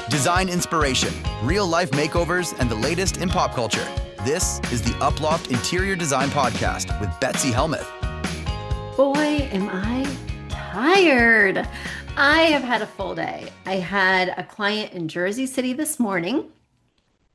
Design inspiration, real-life makeovers, and the latest in pop culture. This is the Uploft Interior Design Podcast with Betsy Helmuth. Boy, am I tired. I have had a full day. I had a client in Jersey City this morning.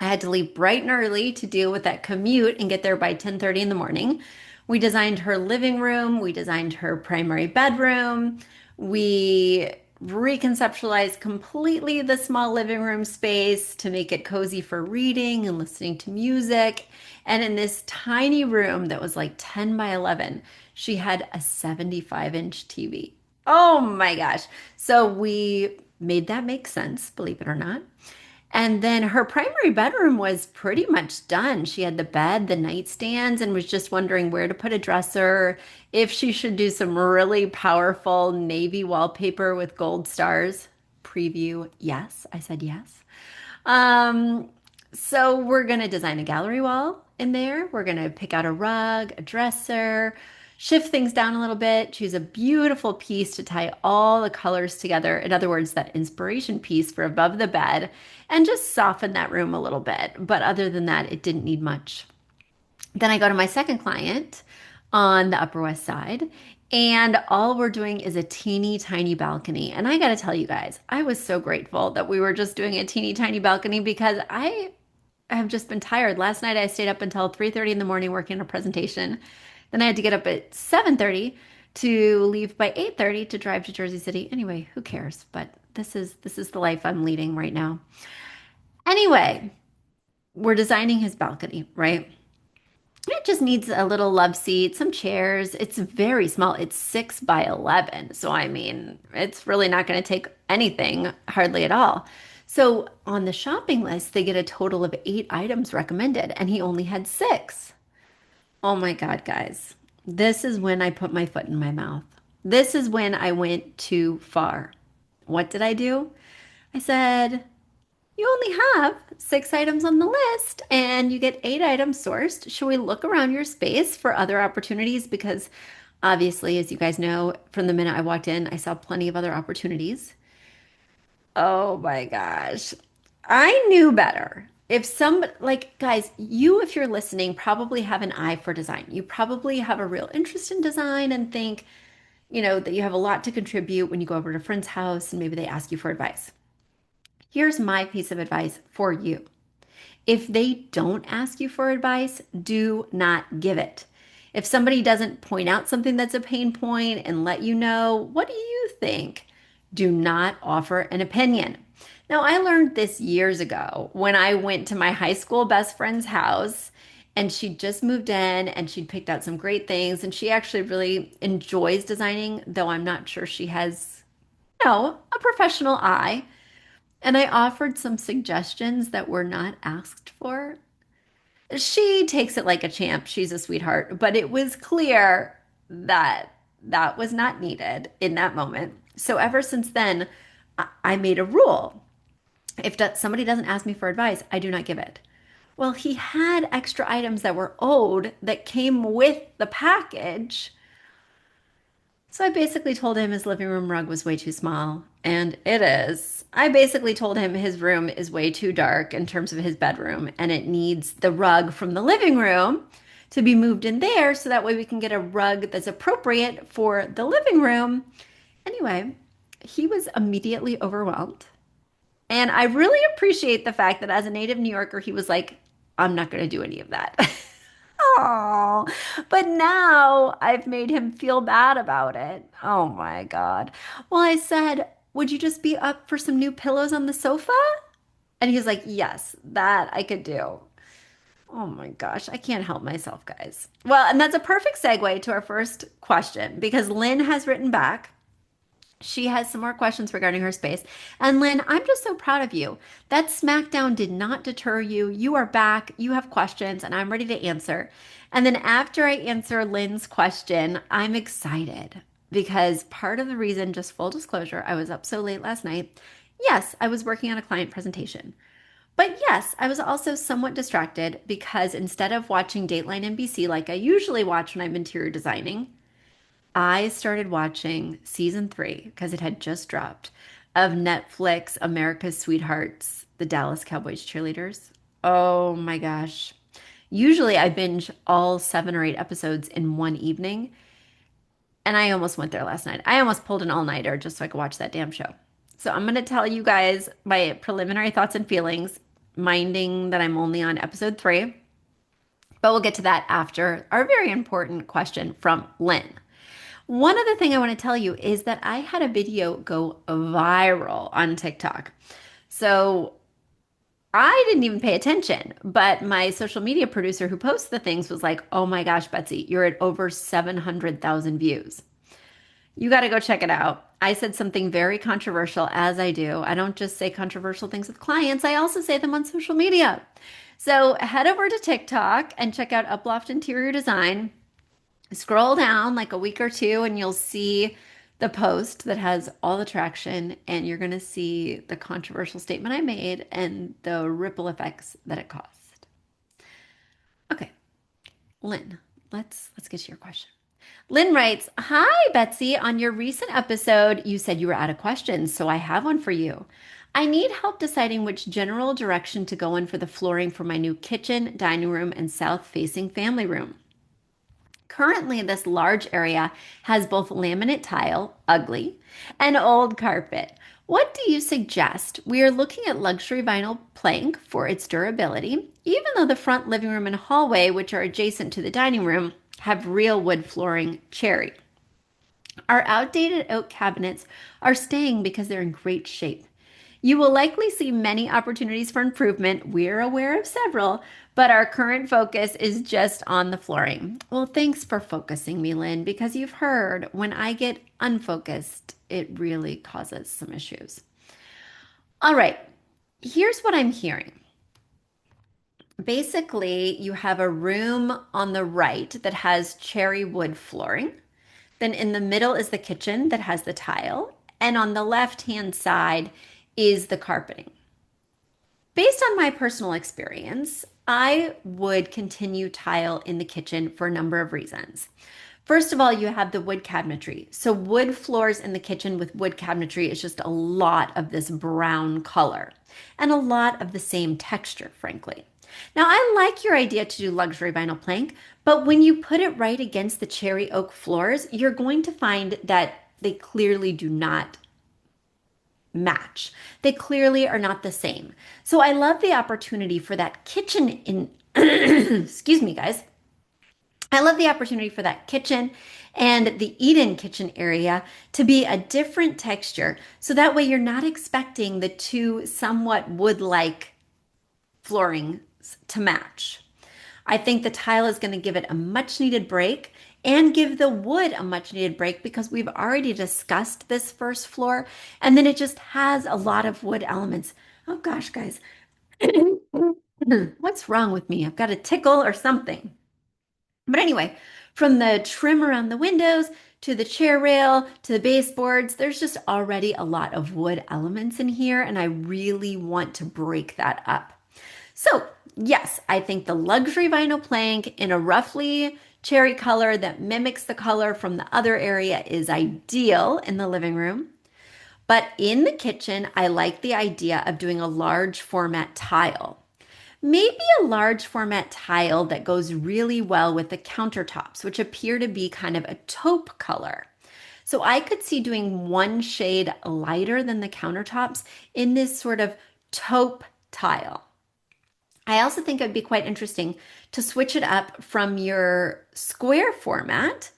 I had to leave bright and early to deal with that commute and get there by 10:30 in the morning. We designed her living room. We designed her primary bedroom. We reconceptualized completely the small living room space to make it cozy for reading and listening to music. And in this tiny room that was like 10 by 11, she had a 75-inch TV. Oh my gosh. So we made that make sense, believe it or not. And then her primary bedroom was pretty much done. She had the bed, the nightstands, and was just wondering where to put a dresser, if she should do some really powerful navy wallpaper with gold stars. Preview, yes. I said yes. So we're going to design a gallery wall in there. We're going to pick out a rug, a dresser, shift things down a little bit, choose a beautiful piece to tie all the colors together. In other words, that inspiration piece for above the bed, and just soften that room a little bit. But other than that, it didn't need much. Then I go to my second client on the Upper West Side, and all we're doing is a teeny tiny balcony. And I got to tell you guys, I was so grateful that we were just doing a teeny tiny balcony because I have just been tired. Last night I stayed up until 3:30 in the morning working on a presentation. Then I had to get up at 7:30 to leave by 8:30 to drive to Jersey City. Anyway, who cares? But this is the life I'm leading right now. Anyway, we're designing his balcony, right? It just needs a little love seat, some chairs. It's very small. It's 6 by 11. So, I mean, it's really not going to take anything, hardly at all. So, on the shopping list, they get a total of 8 items recommended, and he only had 6. Oh my God, guys. This is when I put my foot in my mouth. This is when I went too far. What did I do? I said, you only have 6 items on the list and you get 8 items sourced. Should we look around your space for other opportunities? Because obviously, as you guys know, from the minute I walked in, I saw plenty of other opportunities. Oh my gosh. I knew better. If somebody, like, guys, you, if you're listening, probably have an eye for design. You probably have a real interest in design and think, that you have a lot to contribute when you go over to a friend's house and maybe they ask you for advice. Here's my piece of advice for you. If they don't ask you for advice, do not give it. If somebody doesn't point out something that's a pain point and let you know, what do you think? Do not offer an opinion. Now, I learned this years ago when I went to my high school best friend's house and she'd just moved in and she'd picked out some great things and she actually really enjoys designing, though I'm not sure she has, a professional eye. And I offered some suggestions that were not asked for. She takes it like a champ. She's a sweetheart, but it was clear that that was not needed in that moment. So ever since then, I made a rule. If somebody doesn't ask me for advice, I do not give it. Well, he had extra items that were owed that came with the package. So I basically told him his living room rug was way too small, and it is. I basically told him his room is way too dark in terms of his bedroom, and it needs the rug from the living room to be moved in there so that way we can get a rug that's appropriate for the living room. Anyway, he was immediately overwhelmed. And I really appreciate the fact that as a native New Yorker, he was like, I'm not going to do any of that. Oh, but now I've made him feel bad about it. Oh my God. Well, I said, would you just be up for some new pillows on the sofa? And he was like, yes, that I could do. Oh my gosh, I can't help myself, guys. Well, and that's a perfect segue to our first question because Lynn has written back. She has some more questions regarding her space. And Lynn, I'm just so proud of you. That smackdown did not deter you. You are back. You have questions, and I'm ready to answer. And then after I answer Lynn's question, I'm excited because part of the reason, just full disclosure, I was up so late last night. Yes, I was working on a client presentation. But yes, I was also somewhat distracted because instead of watching Dateline NBC like I usually watch when I'm interior designing, I started watching season 3 because it had just dropped of Netflix America's Sweethearts, the Dallas Cowboys cheerleaders. Oh my gosh. Usually I binge all 7 or 8 episodes in one evening, and I almost went there last night. I almost pulled an all-nighter just so I could watch that damn show. So I'm going to tell you guys my preliminary thoughts and feelings, minding that I'm only on episode 3, but we'll get to that after our very important question from Lynn. One other thing I want to tell you is that I had a video go viral on TikTok. So I didn't even pay attention, but my social media producer who posts the things was like, "Oh my gosh, Betsy, you're at over 700,000 views. You got to go check it out." I said something very controversial, as I do. I don't just say controversial things with clients, I also say them on social media. So head over to TikTok and check out Uploft Interior Design. Scroll down like a week or two, and you'll see the post that has all the traction, and you're going to see the controversial statement I made and the ripple effects that it caused. Okay, Lynn, let's get to your question. Lynn writes, "Hi, Betsy. On your recent episode, you said you were out of questions, so I have one for you. I need help deciding which general direction to go in for the flooring for my new kitchen, dining room, and south-facing family room. Currently, this large area has both laminate tile, ugly, and old carpet. What do you suggest? We are looking at luxury vinyl plank for its durability, even though the front living room and hallway, which are adjacent to the dining room, have real wood flooring cherry. Our outdated oak cabinets are staying because they're in great shape. You will likely see many opportunities for improvement. We're aware of several, but our current focus is just on the flooring." Well, thanks for focusing me, Lynn, because you've heard when I get unfocused, it really causes some issues. All right, here's what I'm hearing. Basically, you have a room on the right that has cherry wood flooring. Then in the middle is the kitchen that has the tile. And on the left-hand side is the carpeting. Based on my personal experience, I would continue tile in the kitchen for a number of reasons. First of all, you have the wood cabinetry. So wood floors in the kitchen with wood cabinetry is just a lot of this brown color and a lot of the same texture, frankly. Now, I like your idea to do luxury vinyl plank, but when you put it right against the cherry oak floors, you're going to find that they clearly do not match. They clearly are not the same. So I love the opportunity for that kitchen in, excuse me, guys. I love the opportunity for that kitchen and the eat-in kitchen area to be a different texture. So that way you're not expecting the two somewhat wood-like flooring to match. I think the tile is going to give it a much needed break and give the wood a much needed break because we've already discussed this first floor, and then it just has a lot of wood elements. Oh gosh, guys. What's wrong with me? I've got a tickle or something. But anyway, from the trim around the windows to the chair rail to the baseboards, there's just already a lot of wood elements in here, and I really want to break that up. So yes, I think the luxury vinyl plank in a roughly cherry color that mimics the color from the other area is ideal in the living room. But in the kitchen, I like the idea of doing a large format tile. Maybe a large format tile that goes really well with the countertops, which appear to be kind of a taupe color. So I could see doing one shade lighter than the countertops in this sort of taupe tile. I also think it would be quite interesting to switch it up from your square format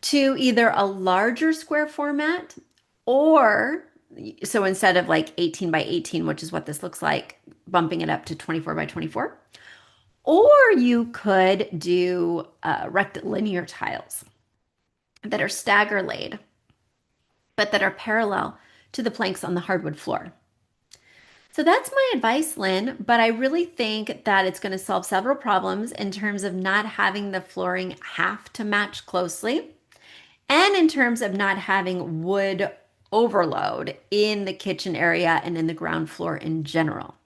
to either a larger square format, or so instead of like 18 by 18, which is what this looks like, bumping it up to 24 by 24. Or you could do rectilinear tiles that are stagger laid, but that are parallel to the planks on the hardwood floor. So that's my advice, Lynn, but I really think that it's going to solve several problems in terms of not having the flooring have to match closely, and in terms of not having wood overload in the kitchen area and in the ground floor in general.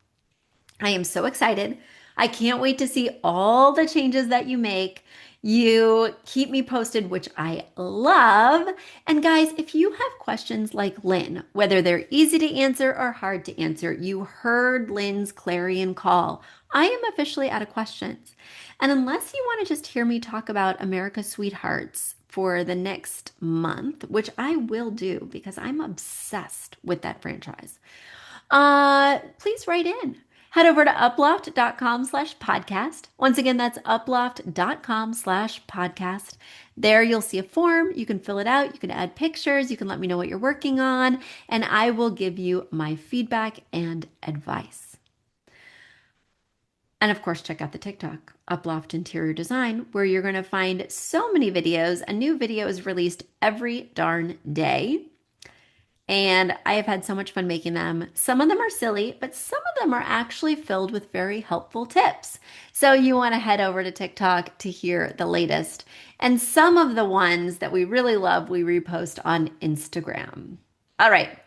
I am so excited. I can't wait to see all the changes that you make. You keep me posted, which I love. And guys, if you have questions like Lynn, whether they're easy to answer or hard to answer, you heard Lynn's clarion call. I am officially out of questions. And unless you want to just hear me talk about America's Sweethearts for the next month, which I will do because I'm obsessed with that franchise, please write in. Head over to uploft.com/podcast. Once again, that's uploft.com/podcast. There you'll see a form. You can fill it out. You can add pictures. You can let me know what you're working on, and I will give you my feedback and advice. And of course, check out the TikTok, Uploft Interior Design, where you're going to find so many videos. A new video is released every darn day. And I have had so much fun making them. Some of them are silly, but some of them are actually filled with very helpful tips. So you want to head over to TikTok to hear the latest. And some of the ones that we really love, we repost on Instagram. All right,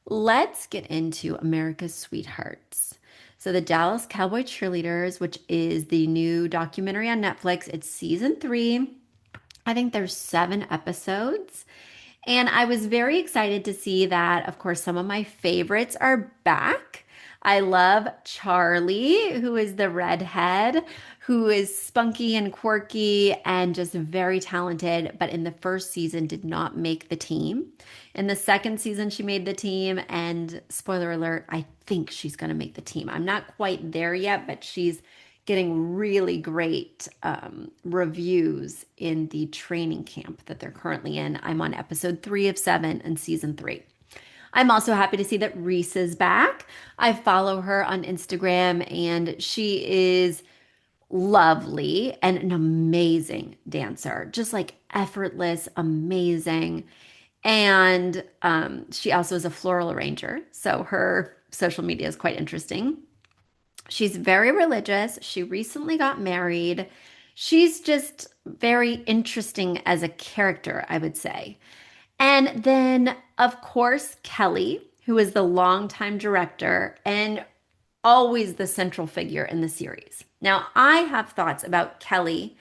let's get into America's Sweethearts. So the Dallas Cowboy Cheerleaders, which is the new documentary on Netflix, it's season 3. I think there's 7 episodes. And I was very excited to see that, of course, some of my favorites are back. I love Charlie, who is the redhead, who is spunky and quirky and just very talented, but in the first season did not make the team. In the second season, she made the team, and spoiler alert, I think she's going to make the team. I'm not quite there yet, but she's getting really great reviews in the training camp that they're currently in. I'm on episode 3 of 7 in season 3. I'm also happy to see that Reese is back. I follow her on Instagram, and she is lovely and an amazing dancer, just like effortless, amazing. And she also is a floral arranger, so her social media is quite interesting. She's very religious. She recently got married. She's just very interesting as a character, I would say. And then, of course, Kelly, who is the longtime director and always the central figure in the series. Now, I have thoughts about Kelly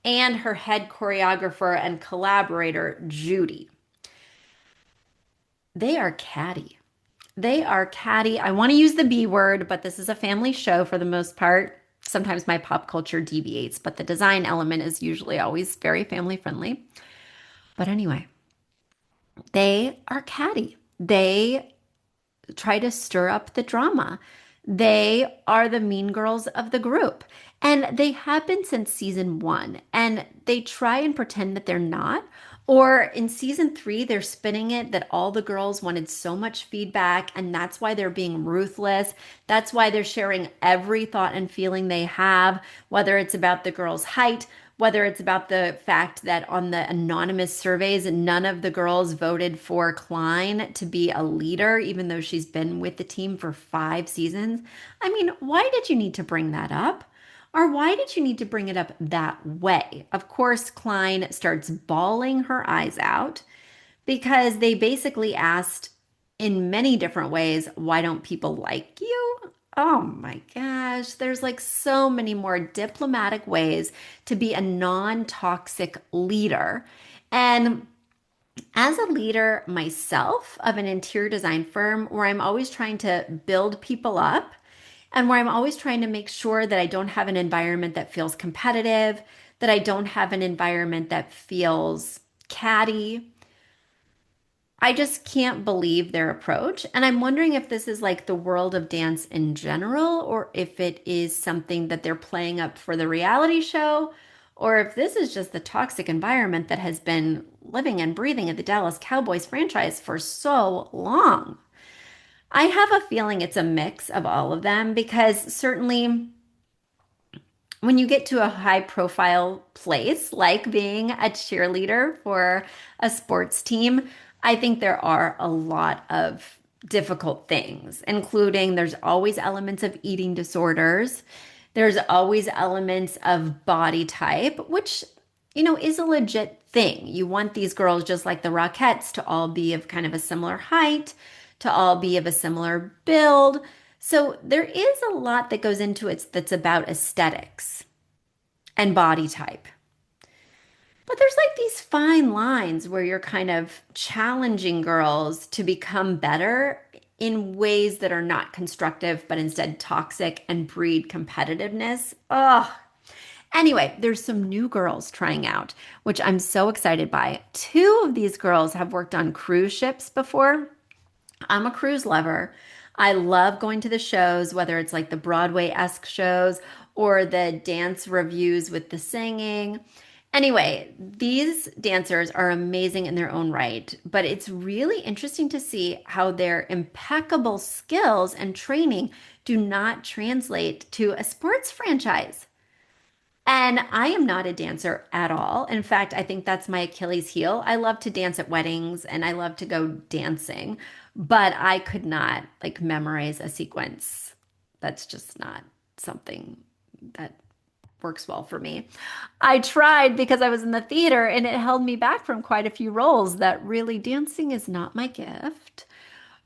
and her head choreographer and collaborator, Judy. They are catty. They are catty. I want to use the B word, but this is a family show for the most part. Sometimes my pop culture deviates, but the design element is usually always very family friendly. But anyway, they are catty. They try to stir up the drama. They are the mean girls of the group. And they have been since season 1. And they try and pretend that they're not. Or in season 3, they're spinning it that all the girls wanted so much feedback, and that's why they're being ruthless. That's why they're sharing every thought and feeling they have, whether it's about the girls' height, whether it's about the fact that on the anonymous surveys, none of the girls voted for Klein to be a leader, even though she's been with the team for 5 seasons. I mean, why did you need to bring that up? Or why did you need to bring it up that way? Of course, Klein starts bawling her eyes out because they basically asked in many different ways, why don't people like you? Oh my gosh, there's like so many more diplomatic ways to be a non-toxic leader. And as a leader myself of an interior design firm where I'm always trying to build people up, and where I'm always trying to make sure that I don't have an environment that feels competitive, that I don't have an environment that feels catty. I just can't believe their approach. And I'm wondering if this is like the world of dance in general, or if it is something that they're playing up for the reality show, or if this is just the toxic environment that has been living and breathing at the Dallas Cowboys franchise for so long. I have a feeling it's a mix of all of them because certainly when you get to a high profile place like being a cheerleader for a sports team, I think there are a lot of difficult things, including there's always elements of eating disorders. There's always elements of body type, which, is a legit thing. You want these girls, just like the Rockettes, to all be of kind of a similar height, to all be of a similar build. So there is a lot that goes into it that's about aesthetics and body type. But there's like these fine lines where you're kind of challenging girls to become better in ways that are not constructive, but instead toxic and breed competitiveness. Ugh. Anyway, there's some new girls trying out, which I'm so excited by. Two of these girls have worked on cruise ships before. I'm a cruise lover. I love going to the shows, whether it's like the Broadway-esque shows or the dance reviews with the singing. Anyway, these dancers are amazing in their own right, but it's really interesting to see how their impeccable skills and training do not translate to a sports franchise. And I am not a dancer at all. In fact, I think that's my Achilles heel. I love to dance at weddings and I love to go dancing, but I could not like memorize a sequence. That's just not something that works well for me. I tried because I was in the theater and it held me back from quite a few roles that really dancing is not my gift.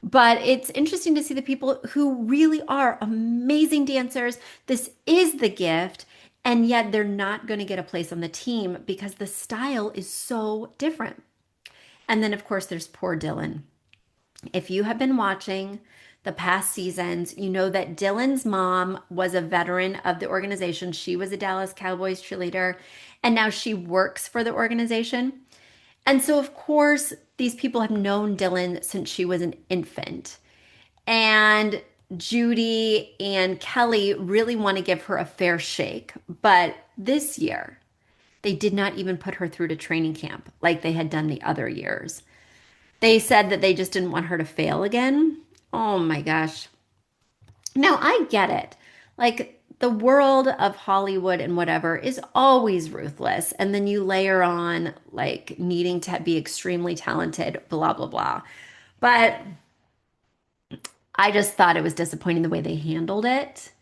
But it's interesting to see the people who really are amazing dancers. This is the gift, and yet they're not going to get a place on the team because the style is so different. And then, of course, there's poor Dylan. If you have been watching the past seasons, you know that Dylan's mom was a veteran of the organization. She was a Dallas Cowboys cheerleader, and now she works for the organization. And so, of course, these people have known Dylan since she was an infant. And Judy and Kelly really want to give her a fair shake. But this year, they did not even put her through to training camp like they had done the other years. They said that they just didn't want her to fail again. Oh my gosh. Now, I get it. Like the world of Hollywood and whatever is always ruthless. And then you layer on like needing to be extremely talented, blah, blah, blah. But I just thought it was disappointing the way they handled it.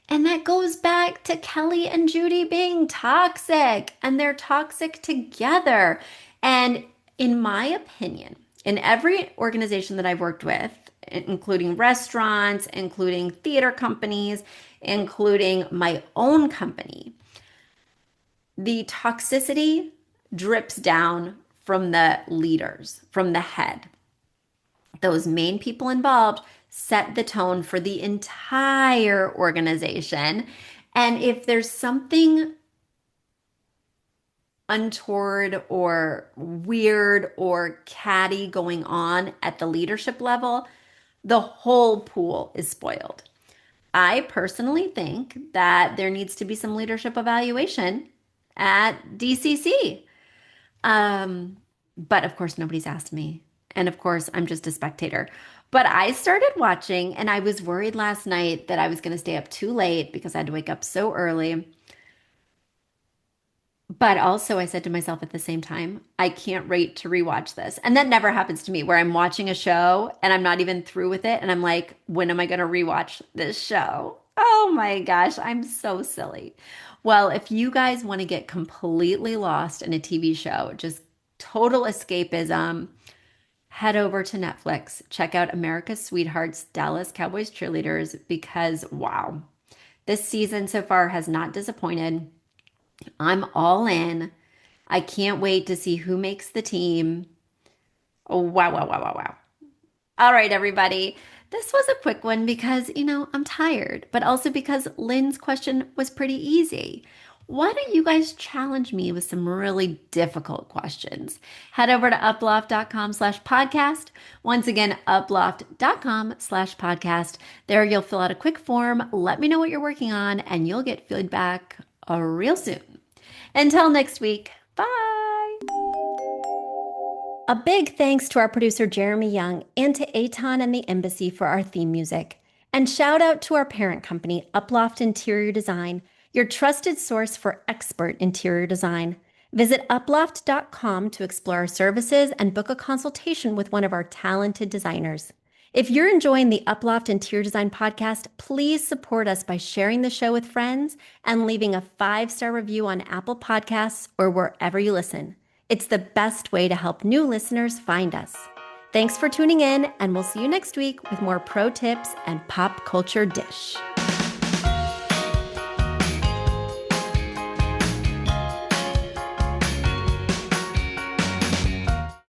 And that goes back to Kelly and Judy being toxic, and they're toxic together. And in my opinion, in every organization that I've worked with, including restaurants, including theater companies, including my own company, the toxicity drips down from the leaders, from the head. Those main people involved set the tone for the entire organization. And if there's something untoward or weird or catty going on at the leadership level, the whole pool is spoiled. I personally think that there needs to be some leadership evaluation at DCC. But of course, nobody's asked me. And of course, I'm just a spectator. But I started watching and I was worried last night that I was going to stay up too late because I had to wake up so early. But also, I said to myself at the same time, I can't wait to rewatch this. And that never happens to me where I'm watching a show and I'm not even through with it. And I'm like, when am I going to rewatch this show? Oh my gosh, I'm so silly. Well, if you guys want to get completely lost in a TV show, just total escapism, head over to Netflix. Check out America's Sweethearts, Dallas Cowboys Cheerleaders, because wow, this season so far has not disappointed. I'm all in. I can't wait to see who makes the team. Oh, wow, wow, wow, wow, wow. All right, everybody. This was a quick one because, I'm tired, but also because Lynn's question was pretty easy. Why don't you guys challenge me with some really difficult questions? Head over to uploft.com/podcast. Once again, uploft.com/podcast. There you'll fill out a quick form. Let me know what you're working on and you'll get feedback real soon. Until next week, bye. A big thanks to our producer Jeremy Young and to Aton and the Embassy for our theme music. And shout out to our parent company, Uploft Interior Design, your trusted source for expert interior design. Visit uploft.com to explore our services and book a consultation with one of our talented designers. If you're enjoying the Uploft Interior Design podcast, please support us by sharing the show with friends and leaving a 5-star review on Apple Podcasts or wherever you listen. It's the best way to help new listeners find us. Thanks for tuning in, and we'll see you next week with more pro tips and pop culture dish.